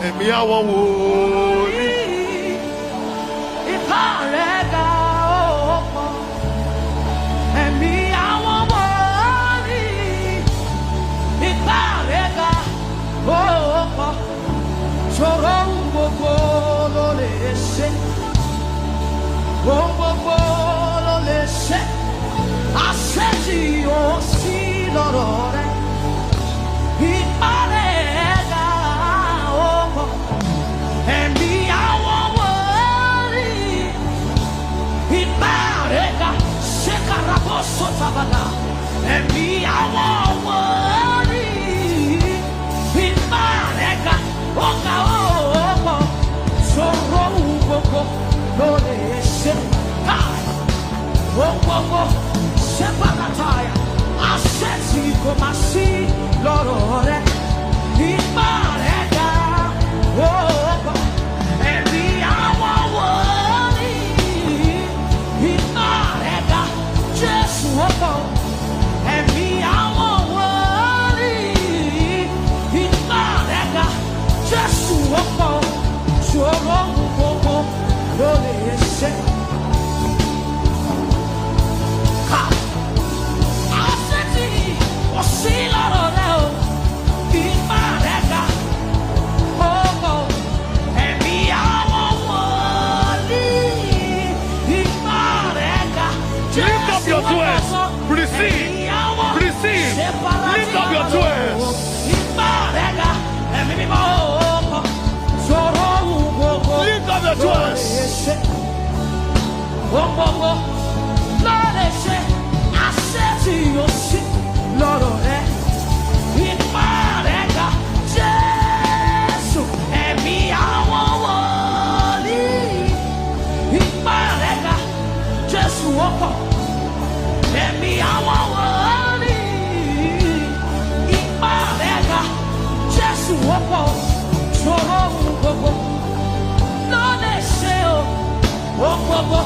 ẹ̀mí àwọn wòlíì. Ipá rẹ̀ ga ó pọ̀, ẹ̀mí àwọn wòlíì. Ipá rẹ̀ ga ó pọ̀, ṣòro ohun gbogbo ló lè ṣe. Ohun gbogbo ló lè ṣe. Àṣẹ tí ó sí lọ́rọ̀ rẹ̀. Ipá rẹ̀ ga ó pọ̀, ẹ̀mí àwọn wòlíì. Ipá rẹ̀ ga ṣe karabọ́ sọ́tàbàlà, ẹ̀mí àwọn wòlíì. Ipá rẹ̀ ga ọ̀gá ó pọ̀, ṣòro ohun gbogbo ló lè ṣe. Ohun gbogbo ṣe pàtàkì, àṣẹ tí kò máa sí lọ́rọ̀ rẹ̀. Ipá rẹ̀ ga ó pọ̀, ẹ̀mí àwọn wòlíì. Ipá rẹ̀ ga Jésù ó pọ̀, ẹ̀mí àwọn wòlíì. Ipá rẹ̀ ga Jésù ó pọ̀, ṣòro ohun gbogbo ló lè ṣe. Àṣẹ tí kò sí lọ́rọ̀ rẹ̀ o. Ipá rẹ̀ ga ó pọ̀, ẹ̀mí àwọn wòlíì. Ipá rẹ̀ ga Lift up your Jésù ó hands. pọ̀, Receive. ẹ̀mí àwọn Receive. ṣe fara Lift up your tí hands. ipá rẹ̀ ga ẹ̀mí mímọ́ ó pọ̀, ṣòro ohun gbogbo Lift up your ló hands. lè ṣe. Ohun gbogbo ló lè ṣe. Àṣẹ tí yóò sí lọ́rọ̀ rẹ̀. Ipá rẹ̀ ga Jésù, ẹ̀mí àwọn wòlíì. Ipá rẹ̀ ga Jésù ó pọ̀, ẹ̀mí àwọn wòlíì. Ipá rẹ̀ ga Jésù ó pọ̀, ṣòro ohun gbogbo ló lè ṣe o. Ohun gbogbo